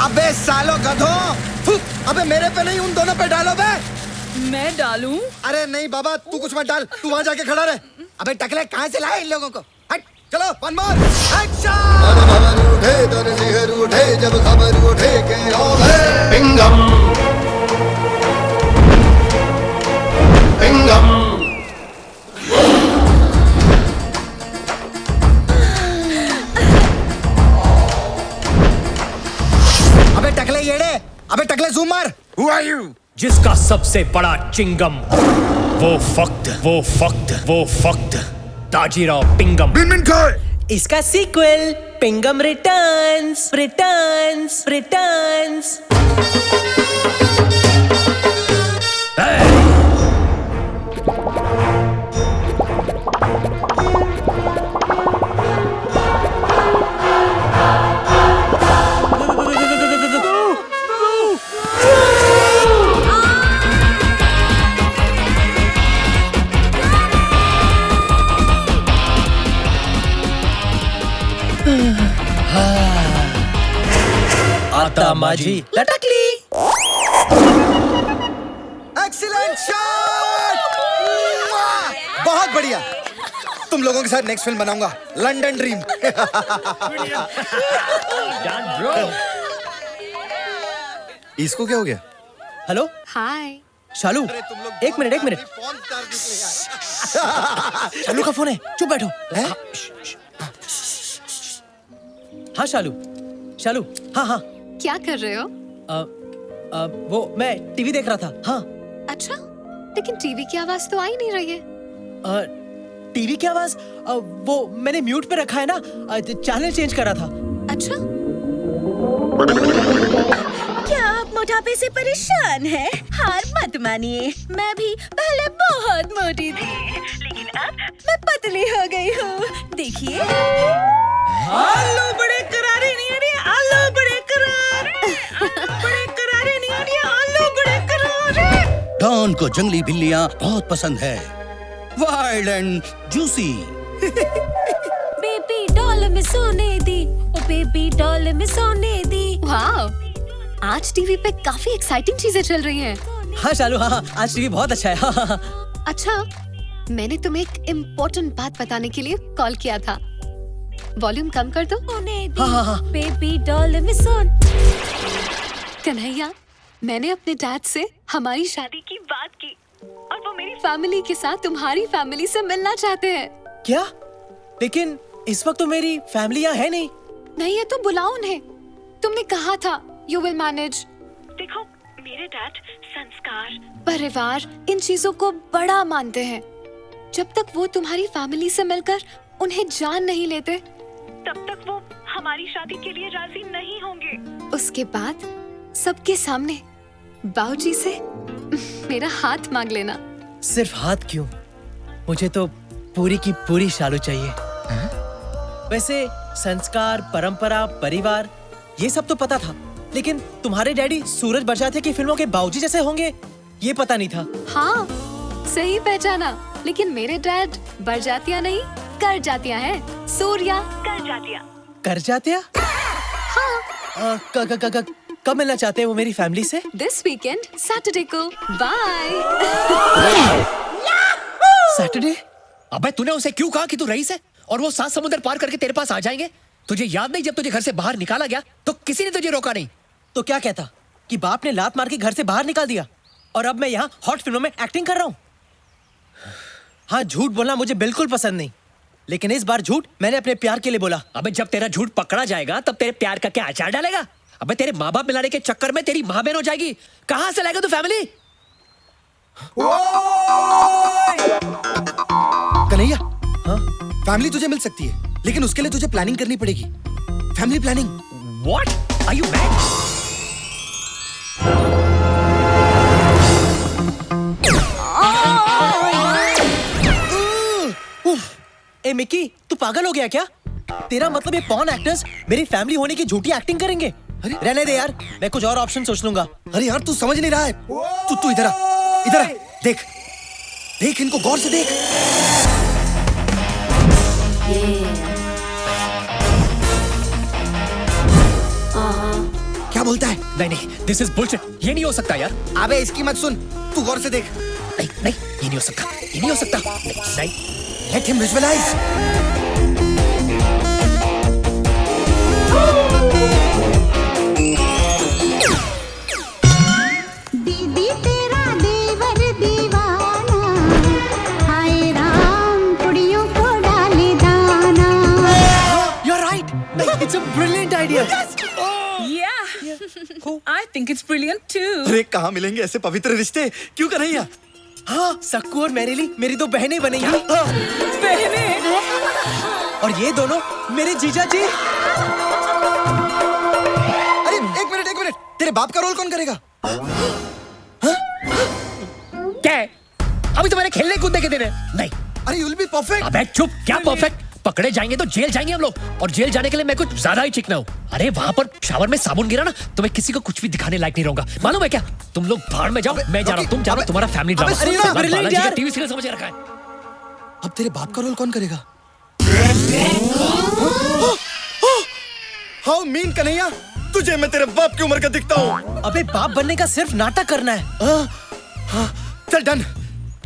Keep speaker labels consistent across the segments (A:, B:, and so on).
A: अबे सालो गधो, अबे मेरे पे नहीं उन दोनों पे डालो बे।
B: मैं डालूं?
A: अरे नहीं बाबा, तू कुछ मत डाल, तू वहाँ जाके खड़ा रहे। अबे टकले कहाँ से लाए इन लोगों को? हट, चलो वन मोर एक्शन।
C: उठे तन सिहर उठे जब खबर उठे के पिंगम पिंगम।
A: अबे टकले येड़े, अबे टकले जूम मार। Who are you?
D: जिसका सबसे बड़ा चिंगम वो फक्त ताजीराव पिंगम।
E: इसका सीक्वल पिंगम रिटर्न्स। आता माझी लटकली।
A: एक्सीलेंट शॉट, बहुत बढ़िया। तुम लोगों के साथ नेक्स्ट फिल्म बनाऊंगा, लंदन ड्रीम। इसको क्या हो गया?
E: Hello
F: hi.
E: शालू, एक मिनट। शालू का फोन है, चुप बैठो। हाँ शालू, हाँ।
F: क्या कर रहे हो?
E: वो मैं टीवी देख रहा था। हाँ।
F: अच्छा, लेकिन टीवी की आवाज तो आ ही नहीं रही है।
E: टीवी की आवाज वो मैंने म्यूट पे रखा है ना, चैनल चेंज कर रहा था।
F: अच्छा,
G: क्या आप मोटापे से परेशान हैं? हार मत मानिए, मैं भी पहले बहुत मोटी थी, लेकिन अब मैं पतली हो गई हूँ। देखिए, आलू बड़े करारे नहीं आ रहे, आलू बड़े करारे, आलू बड़े करारे।
H: डॉन को जंगली बिल्लियाँ बहुत पसंद है, wild and juicy.
G: Baby doll में सोने दी, ओ बेबी डॉल में सोने दी।
F: वाह, आज टीवी पे काफी एक्साइटिंग चीजें चल रही हैं।
E: हाँ शालू, हाँ, आज टीवी बहुत अच्छा है। हाँ।
F: अच्छा, मैंने तुम्हें एक इम्पोर्टेंट बात बताने के लिए कॉल किया था। वॉल्यूम कम कर दो।
E: हाँ।
G: बेबी डॉल में सोन।
F: कन्हैया, मैंने अपने डैड से हमारी शादी की बात की और वो मेरी फैमिली के साथ तुम्हारी फैमिली से मिलना चाहते हैं।
E: क्या? लेकिन इस वक्त तो मेरी फैमिली यहाँ है नहीं।
F: नहीं है तो बुलाओ उन्हें। तुमने कहा था यू विल मैनेज।
G: देखो, मेरे डैड संस्कार,
F: परिवार, इन चीजों को बड़ा मानते हैं। जब तक वो तुम्हारी फैमिली से मिलकर उन्हें जान नहीं लेते,
G: तब तक वो हमारी शादी के लिए राजी नहीं होंगे।
F: उसके बाद सबके सामने बाबूजी से मेरा हाथ मांग लेना।
E: सिर्फ हाथ क्यों, मुझे तो पूरी की पूरी शालू चाहिए। वैसे संस्कार, परंपरा, परिवार, ये सब तो पता था, लेकिन तुम्हारे डैडी सूरज बरसाती की फिल्मों के बाबूजी जैसे होंगे ये पता नहीं था।
F: हाँ, सही पहचाना। लेकिन मेरे डैड बरजातियां नहीं, कर जातियां हैं। सूर्या
G: कर जातिया।
E: कर जातिया?
F: हाँ।
E: कब मिलना चाहते हैं वो मेरी फैमिली से?
F: दिस वीकेंड, सैटरडे को। बाय।
E: सैटरडे?
D: अबे तूने उसे क्यों कहा कि तू रईस है और वो 7 समुद्र पार करके तेरे पास आ जाएंगे? तुझे याद नहीं, जब तुझे घर से बाहर निकाला गया तो किसी ने तुझे रोका नहीं।
E: तो क्या कहता कि बाप ने लात मार के घर से बाहर निकाल दिया और अब मैं यहाँ हॉट फिल्मों में एक्टिंग कर रहा हूँ? हाँ, झूठ बोलना मुझे बिल्कुल पसंद नहीं, लेकिन इस बार झूठ मैंने अपने प्यार के लिए बोला।
D: अबे जब तेरा झूठ पकड़ा जाएगा तब तेरे प्यार का क्या अचार डालेगा? अबे तेरे माँ बाप मिलाने के चक्कर में तेरी माँ बहन हो जाएगी। कहाँ से लाएगा तू फैमिली?
A: कन्हैया,
E: हाँ?
A: फैमिली तुझे मिल सकती है, लेकिन उसके लिए तुझे प्लानिंग करनी पड़ेगी। Family planning.
D: What? Are you mad?
E: A Mickey, तू पागल हो गया क्या? तेरा मतलब ये पॉर्न एक्टर्स मेरी फैमिली होने की झूठी एक्टिंग करेंगे? अरे रहने दे यार, मैं कुछ और ऑप्शन सोच लूंगा।
A: अरे यार, तू समझ नहीं रहा है। तू इधर आ, देख इनको गौर से देख। क्या क्या बोलता है?
D: नहीं नहीं, दिस इज बुलशिट, ये नहीं हो सकता यार।
A: अबे इसकी मत सुन, तू गौर से देख।
D: नहीं नहीं, ये नहीं हो सकता, ये नहीं हो सकता। नहीं,
A: लेट हिम विजुअलाइज।
B: दीदी तेरा देवर दीवाना, हाय राम कुड़ियों को डाले दाना।
E: You're right. It's a brilliant idea.
G: I think it's brilliant too.
A: अरे कहाँ मिलेंगे ऐसे पवित्र रिश्ते? क्यों कन्हैया?
E: हाँ, सक्कू और मैरिली मेरी दो बहनें बनेंगी।
G: बहनें?
E: और ये दोनों मेरे जीजा जी।
A: अरे एक मिनट, तेरे बाप का रोल कौन करेगा?
D: क्या है? अभी तो मैंने खेलने कूदने के दिन है। नहीं,
A: अरे you'll be perfect.
D: अबे चुप, क्या परफेक्ट? पकड़े जाएंगे तो जेल जाएंगे हम लोग, और जेल जाने के लिए मैं कुछ ज्यादा ही चिकना हूँ। अरे वहाँ पर शावर में साबुन गिरा ना, तो मैं किसी को कुछ भी दिखाने लायक नहीं रहूंगा। मालूम है क्या? तुम लोग भाड़ में जाओ, मैं जा रहा हूँ, तुम जा रहा हो, तुम्हारा फैमिली ड्रामा।
A: अबे सुन ना,
E: brilliant यार।
D: टीवी सीरियल समझ रखा है।
A: अब तेरे बाप का रोल कौन करेगा? हाउ मीन कन्हैया, तुझे मैं तेरे बाप की उम्र का दिखता हूँ।
E: अबे बाप बनने का सिर्फ नाटक करना है।
A: चल डन,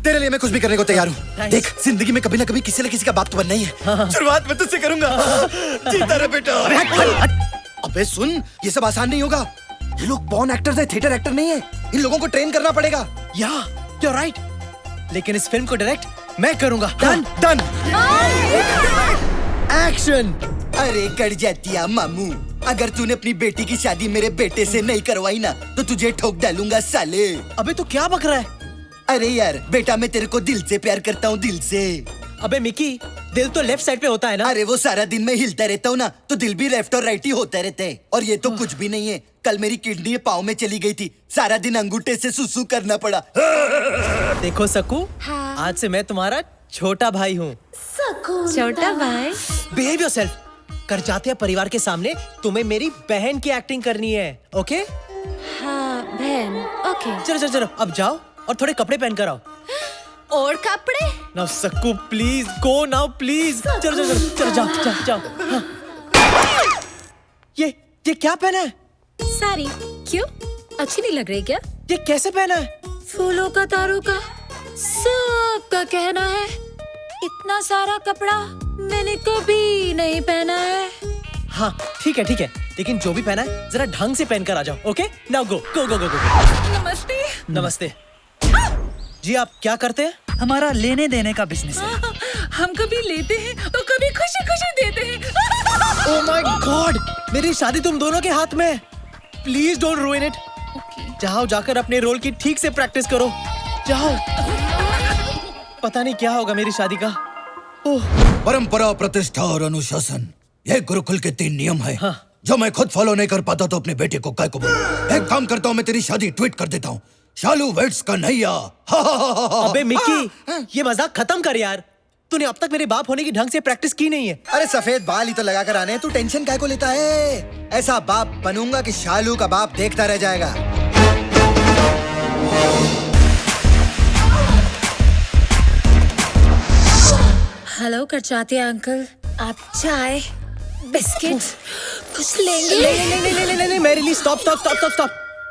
A: तेरे लिए मैं कुछ भी करने को तैयार हूँ।
E: Nice.
A: देख, जिंदगी में कभी ना कभी किसी न किसी का बाप तो बनना ही है। शुरुआत मैं तुझसे करूंगा। जीता रहे बेटा। अबे सुन, ये सब आसान नहीं होगा। ये लोग बॉर्न एक्टर्स है, थिएटर एक्टर नहीं है। इन लोगों को ट्रेन करना पड़ेगा।
E: या, you're right. लेकिन इस फिल्म को डायरेक्ट मैं करूंगा।
A: डन।
E: एक्शन।
A: अरे कट जातिया मामू, अगर तूने अपनी बेटी की शादी मेरे बेटे से नहीं करवाई ना, तो तुझे ठोक डालूंगा साले।
E: अबे तू क्या बक रहा है?
A: अरे यार बेटा, मैं तेरे को दिल से प्यार करता हूँ, दिल से।
E: अबे मिकी, दिल तो लेफ्ट साइड पे होता है ना?
A: अरे वो सारा दिन मैं हिलता रहता हूँ ना, तो दिल भी लेफ्ट और राइट ही होता रहता है। और ये तो कुछ भी नहीं है। कल मेरी किडनी पाँव में चली गई थी, सारा दिन अंगूठे से सुसु करना पड़ा।
E: देखो सक्कू,
F: हाँ।
E: आज से मैं तुम्हारा छोटा भाई हूँ।
F: छोटा भाई?
E: Behave yourself. करजातिया परिवार के सामने तुम्हें मेरी बहन की एक्टिंग करनी है, ओके?
F: हाँ बहन, ओके।
E: चलो चलो, अब जाओ और थोड़े कपड़े पहन कर आओ।
G: और कपड़े?
E: Now Sakku please go now please. चलो जाओ। हाँ। ये क्या पहना है?
F: साड़ी। क्यों, अच्छी नहीं लग रही क्या?
E: ये कैसे पहना है?
F: फूलों का, तारों का, सबका कहना है इतना सारा कपड़ा मैंने कभी नहीं पहना है।
E: हाँ ठीक है, लेकिन जो भी पहना है जरा ढंग से पहन कर आ जाओ, ओके? Now go.
G: नमस्ते।
E: नमस्ते जी, आप क्या करते हैं?
I: हमारा लेने देने का बिजनेस है।
G: हम कभी लेते हैं तो कभी खुशी खुशी देते हैं।
E: ओह माय गॉड, मेरी शादी तुम दोनों के हाथ में है। Please don't रूइन it. जाओ, जाकर अपने रोल की ठीक से प्रैक्टिस करो। जाओ। पता नहीं क्या होगा मेरी शादी का। ओह।
H: परंपरा, प्रतिष्ठा और अनुशासन, ये गुरुकुल के 3 नियम है।
E: हाँ।
H: जो मैं खुद फॉलो नहीं कर पाता तो अपने बेटे को काय को बोलूं। एक काम करता हूँ, मैं तेरी शादी ट्वीट कर देता हूँ। शालू वेट्स कन्हैया।
E: अबे मिकी, ये मजाक खत्म कर यार। तूने अब तक मेरे बाप होने की ढंग से प्रैक्टिस की नहीं है।
A: अरे सफेद बाल ही तो लगा कर आने हैं, तू टेंशन काय को लेता है? ऐसा बाप बनूंगा कि शालू का बाप देखता रह जाएगा।
F: हेलो करचातिया अंकल, आप चाय बिस्किट कुछ लेंगे?
E: नहीं, मेरे लिए स्टॉप।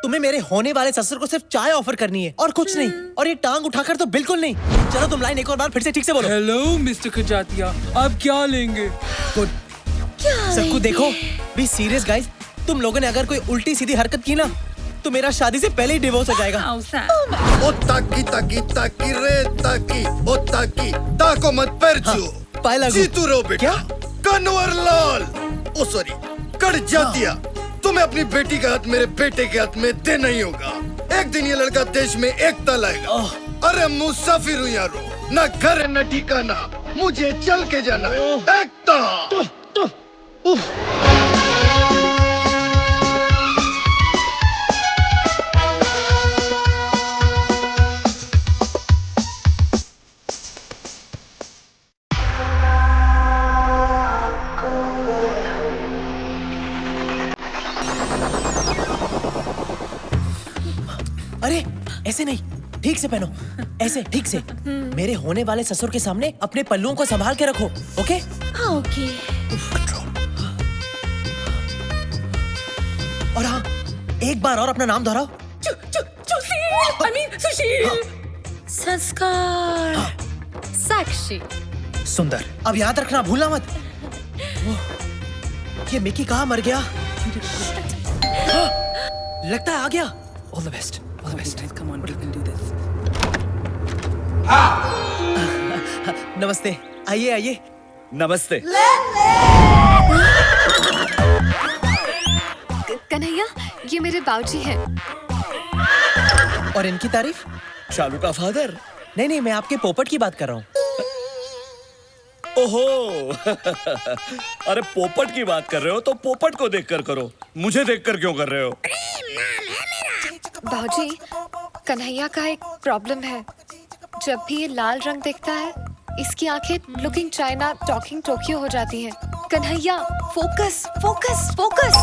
E: तुम्हें मेरे होने वाले ससुर को सिर्फ चाय ऑफर करनी है और कुछ नहीं। और ये टांग उठाकर तो बिल्कुल नहीं। चलो तुम लाइन एक और बार फिर से ठीक से बोलो।
J: हेलो मिस्टर खजातिया, आप क्या लेंगे?
E: गुड। सबको देखो, बी सीरियस गाइस। तुम लोगों ने अगर कोई उल्टी सीधी हरकत की ना, तो मेरा शादी से पहले ही डिवोर्स हो जाएगा।
C: ओ ताकी रे ताकी, ओ ताकी ताको मत परचू।
E: पाए लागू।
C: जीतू रो बेटा।
E: क्या?
C: कन्वर लाल, ओ सॉरी, कट जातिया। तुम्हें अपनी बेटी का हाथ मेरे बेटे के हाथ में देना ही होगा। एक दिन ये लड़का देश में एकता लाएगा। अरे मुसाफिर हूँ यारो, न घर है न ठिकाना, मुझे चल के जाना है। एकता।
E: अरे ऐसे नहीं, ठीक से पहनो। ऐसे ठीक से। मेरे होने वाले ससुर के सामने अपने पल्लुओं को संभाल के रखो, ओके?
F: हाँ ओके।
E: और हाँ, एक बार और अपना नाम दोहराओ।
F: सुशील, I mean सुशील। संस्कार। साक्षी।
I: सुंदर।
E: अब याद रखना, भूलना मत। ये मिकी कहाँ मर गया? लगता है आ गया।
D: All the best. All the best.
J: Come on, we can do this.
E: नमस्ते, आइए आइए।
K: नमस्ते।
F: कन्हैया, ये मेरे बाबूजी हैं।
E: और इनकी तारीफ?
K: शालू का फादर।
E: नहीं नहीं, मैं आपके पोपट की बात कर रहा हूँ।
K: ओहो अरे पोपट की बात कर रहे हो तो पोपट को देखकर करो, मुझे देखकर क्यों कर रहे हो?
F: बाबूजी, कन्हैया का एक प्रॉब्लम है। जब भी ये लाल रंग देखता है, इसकी आंखें लुकिंग चाइना टॉकिंग टोक्यो हो जाती हैं। Kanhaiya, focus focus focus.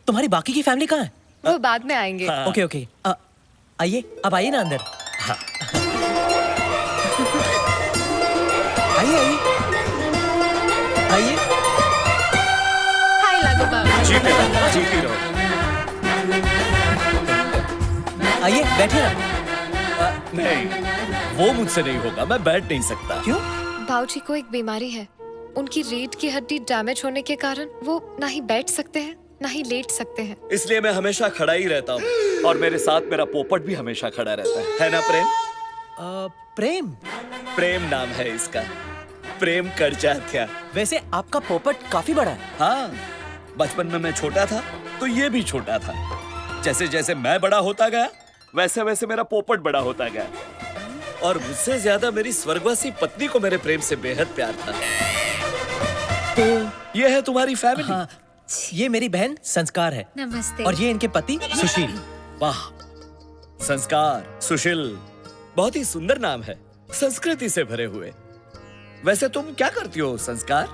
E: तुम्हारी बाकी की फैमिली कहाँ है?
F: वो बाद में आएंगे।
E: ओके ओके, आइए, अब आइए ना अंदर। आइए आइए आइए।
F: हाय लागू बाबा।
K: जीती रहो।
E: आइए बैठिए ना।
K: नहीं, वो मुझसे नहीं होगा, मैं बैठ नहीं सकता।
E: क्यों?
F: बाबूजी को एक बीमारी है। उनकी रीढ़ की हड्डी डैमेज होने के कारण वो ना ही बैठ सकते हैं, ना ही लेट सकते हैं।
K: इसलिए मैं हमेशा खड़ा ही रहता हूँ और मेरे साथ मेरा पोपट भी हमेशा खड़ा रहता है ना प्रेम?
E: प्रेम?
K: प्रेम नाम है इसका, प्रेम करजात्या।
E: वैसे आपका पोपट काफी बड़ा है।
K: हाँ, बचपन में मैं छोटा था तो ये भी छोटा था। जैसे जैसे मैं बड़ा होता गया वैसे वैसे मेरा पोपट बड़ा होता गया, और मुझसे ज्यादा मेरी स्वर्गवासी पत्नी को मेरे प्रेम से बेहद प्यार था। तो ये है तुम्हारी फैमिली।
E: हाँ, ये मेरी बहन संस्कार है।
F: नमस्ते।
E: और ये इनके पति सुशील।
K: वाह, संस्कार, सुशील, बहुत ही सुंदर नाम है, संस्कृति से भरे हुए। वैसे तुम क्या करती हो संस्कार?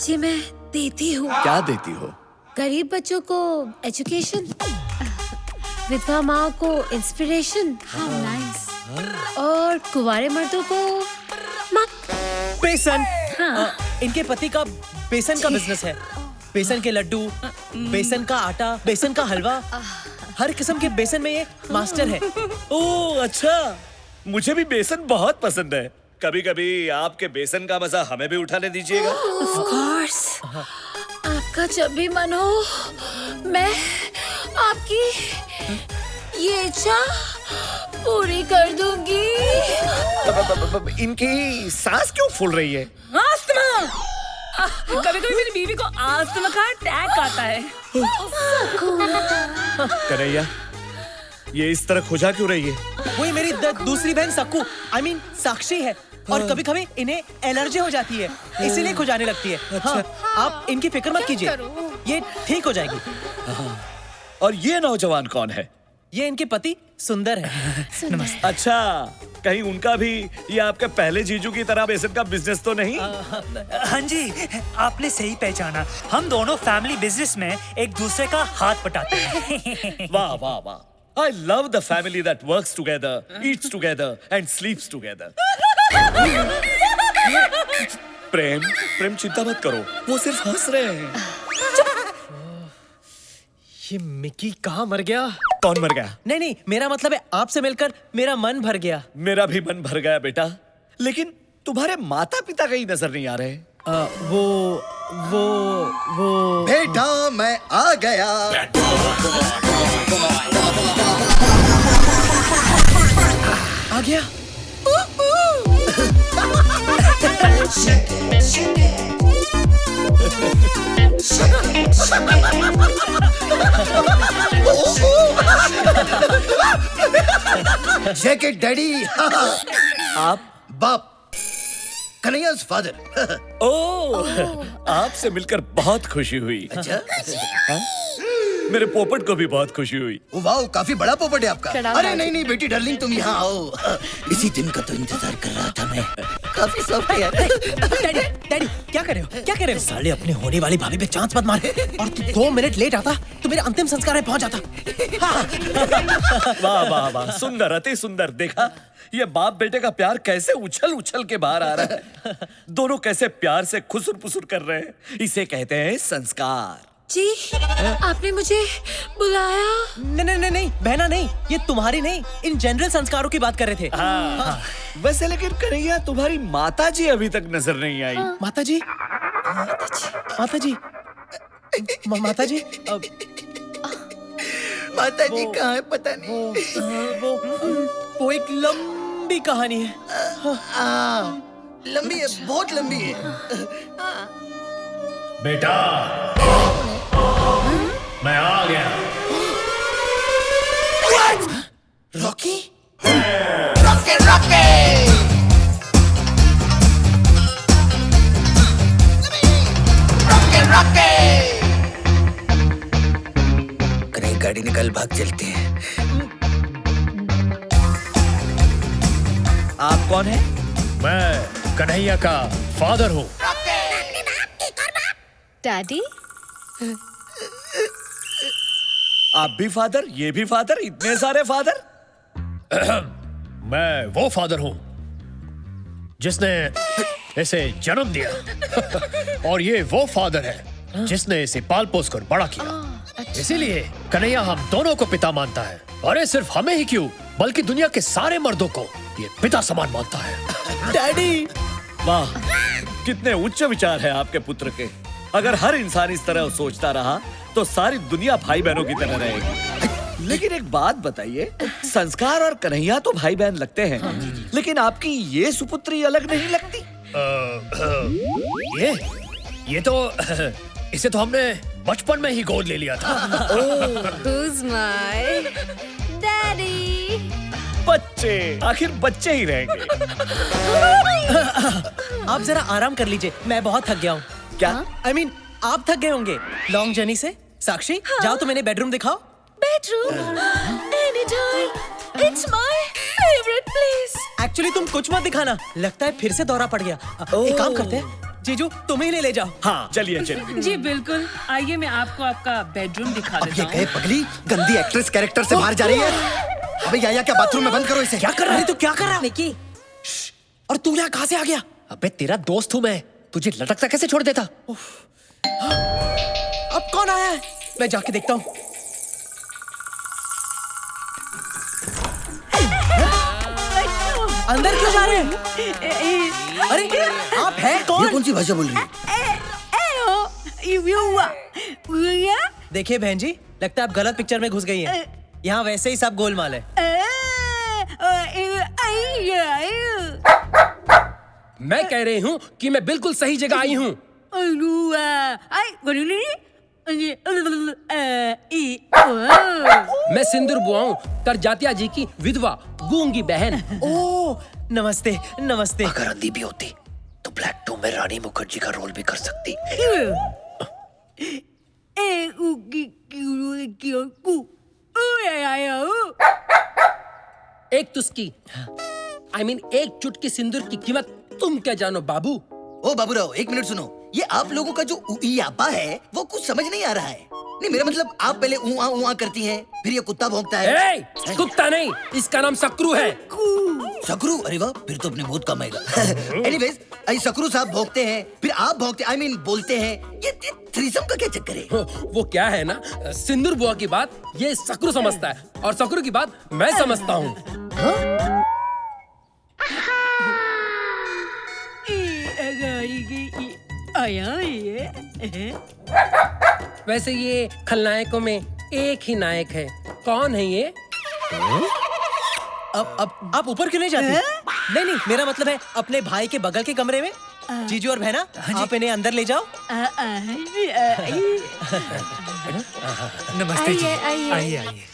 F: जी मैं देती हूँ।
K: क्या देती हो?
F: गरीब बच्चों को एजुकेशन, विधवा माँ को इंस्पिरेशन, और कुंवारे मर्दों को
E: बेसन।
F: हाँ।
E: इनके पति का बेसन का बिजनेस है। बेसन के लड्डू, बेसन का आटा, बेसन का हलवा, हर किस्म के बेसन में ये मास्टर है।
K: ओह अच्छा, मुझे भी बेसन बहुत पसंद है। कभी कभी आपके बेसन का मजा हमें भी उठाने दीजिएगा।
F: Of course। आपका जब भी मन हो, मैं आपकी ये इच्छा पूरी कर दूंगी।
K: इनकी सांस क्यों फूल रही है?
J: आस्थमा। कभी कभी मेरी बीवी को आस्थमा का अटैक आता है।
K: कन्हैया, ये इस तरह खुजा क्यों रही है?
E: वही मेरी दूसरी बहन सक्कू, I mean साक्षी है, और कभी कभी इन्हें एलर्जी हो जाती है, इसीलिए खुजाने लगती है। हाँ, आप इनकी फिक्र मत कीजिए, ये ठीक हो जाएगी।
K: और ये नौजवान कौन है?
E: ये इनके पति सुंदर है।
F: नमस्ते।
K: अच्छा, कहीं उनका भी ये आपके पहले जीजू की तरह बेसन का बिजनेस तो नहीं?
I: हाँ जी, आपने सही पहचाना। हम दोनों फैमिली बिजनेस में एक दूसरे का हाथ बटाते हैं।
K: वाह वाह वाह, I love the family that works together, eats together and sleeps together. प्रेम चिंता मत करो, वो सिर्फ हंस रहे हैं।
E: ये मिकी कहाँ मर गया?
K: कौन मर गया?
E: नहीं, मेरा मतलब है आपसे मिलकर मेरा मन भर गया।
K: मेरा भी मन भर गया बेटा, लेकिन तुम्हारे माता पिता कहीं नजर नहीं आ रहे।
E: वो
C: बेटा मैं आ गया।
E: आ गया।
C: Jacket daddy.
K: आप?
C: बाप, कन्हैया's फादर।
K: ओह, आपसे मिलकर बहुत खुशी हुई।
C: अच्छा,
K: हाँ? मेरे पोपट को भी बहुत खुशी हुई।
C: वाह, काफी बड़ा पोपट है आपका।
F: प्रणाम
C: अरे
F: बाजी।
C: नहीं बेटी डार्लिंग, तुम यहाँ आओ। इसी दिन का तो इंतजार कर रहा था मैं। काफी सॉफ्ट है यार।
E: डैडी क्या कर रहे हो? क्या कर रहे हो? साले अपने होने वाली भाभी पे चांस मत मार। और तू 2 मिनट लेट आता तो तो मेरे अंतिम संस्कार में पहुंच जाता।
K: वाह वाह वाह, सुंदर, अति सुंदर। देखा ये बाप बेटे का प्यार कैसे उछल उछल के बाहर आ रहा है। दोनों कैसे प्यार से खुसुर पुसुर कर रहे हैं। इसे कहते हैं संस्कार।
J: जी, आपने मुझे बुलाया?
E: नहीं बहना नहीं, ये तुम्हारी नहीं, इन जनरल संस्कारों की बात कर रहे थे।
K: हाँ। वैसे लेकिन कन्हैया तुम्हारी माता जी अभी तक नजर नहीं आई।
E: माता जी, माता जी, माता जी,
A: माता जी कहाँ है पता नहीं।
E: वो एक लंबी कहानी है।
A: लंबी है, बहुत लंबी है।
D: बेटा, मैं आ गया।
A: Rocky, Rocky, Rocky, Rocky, Rocky. कहीं गाड़ी निकल, भाग चलते हैं।
K: आप कौन है?
D: मैं कन्हैया का फादर हूँ।
F: डैडी,
K: आप भी फादर, ये भी फादर, इतने सारे फादर।
D: मैं वो फादर हूँ जिसने इसे जन्म दिया और ये वो फादर है जिसने इसे पाल पोस कर बड़ा किया। इसीलिए कन्हैया हम दोनों को पिता मानता है। अरे सिर्फ हमें ही क्यों, बल्कि दुनिया के सारे मर्दों को ये पिता समान मानता है।
E: डैडी,
K: वाह, कितने उच्च विचार है आपके पुत्र के। अगर हर इंसान इस तरह सोचता रहा तो सारी दुनिया भाई बहनों की तरह रहेगी। लेकिन एक बात बताइए, संस्कार और कन्हैया तो भाई बहन लगते हैं, लेकिन आपकी ये सुपुत्री अलग नहीं लगती?
D: ये तो इसे तो हमने बचपन में ही गोद ले लिया था।
J: Who's my daddy?
K: बच्चे, आखिर बच्चे ही रहेंगे।
E: आप जरा आराम कर लीजिए, मैं बहुत थक गया हूँ।
K: क्या?
E: I mean, आप थक गए होंगे लॉन्ग जर्नी से। साक्षी, जाओ तो मैंने बेडरूम दिखाओ।
G: Bedroom? Anytime. It's my favorite place.
E: Actually तुम कुछ मत दिखाना, लगता है फिर से दौरा पड़ गया। एक काम करते हैं, जीजू तुम्हें ही ले जाओ।
K: हाँ चलिए चलिए।
J: जी बिल्कुल, आइए मैं आपको आपका बेडरूम दिखा
A: अब
J: देता
A: ये
J: हूँ।
A: कहे पगली, गंदी एक्ट्रेस कैरेक्टर से बाहर जा रही है। अबे या क्या बाथरूम में बंद करो इसे।
E: क्या कर रहा है तू, क्या कर रहा है?
J: निकी,
E: और तू यहाँ कहाँ से आ गया?
D: अबे तेरा दोस्त हूँ मैं, तुझे लटकता कैसे छोड़ देता?
E: अब कौन आया है? मैं जाके देखता हूँ। अंदर क्यों जा रहे हैं? अरे आप हैं कौन?
A: ये कौन सी भाषा बोल रही है?
E: देखिए बहन जी, लगता है आप गलत पिक्चर में घुस गई हैं। यहाँ वैसे ही सब गोलमाल है।
L: मैं कह रही हूँ कि मैं बिल्कुल सही जगह आई हूँ। मैं सिंदूर बुआ हूँ, करजातिया जी की विधवा गूंगी बहन।
E: ओह, नमस्ते नमस्ते।
D: अगर अंधी भी होती तो ब्लैक टू में रानी मुखर्जी का रोल भी कर सकती।
L: एक तुस्की, I mean, एक चुटकी सिंदूर की कीमत तुम क्या जानो बाबू?
A: ओ बाबूराव, एक मिनट सुनो। ये आप लोगों का जो उइयापा है वो कुछ समझ नहीं आ रहा है। नहीं, मेरा मतलब आप पहले उआ करती हैं, फिर ये कुत्ता भौंकता है।
L: ए, कुत्ता नहीं, इसका नाम सक्रू है।
A: सकरू? अरे वाह, फिर तो अपने बहुत कम आएगा। एनीवेज, सकरू साहब भौंकते हैं, फिर आप भौंकते, I mean, बोलते हैं। ये थ्रीसम का क्या चक्कर है?
L: वो क्या है ना, सिंदूर बुआ की बात ये सक्रू समझता है और सक्रू की बात मैं समझता हूँ। वैसे ये खलनायकों में एक ही नायक है, कौन है ये?
E: अब आप ऊपर क्यों नहीं जाती? नहीं नहीं, मेरा मतलब है अपने भाई के बगल के कमरे में। जीजू और बहना, आप इन्हें अंदर ले जाओ।
I: नमस्ते जी।
F: आइए, आइए।
I: आइए आइए।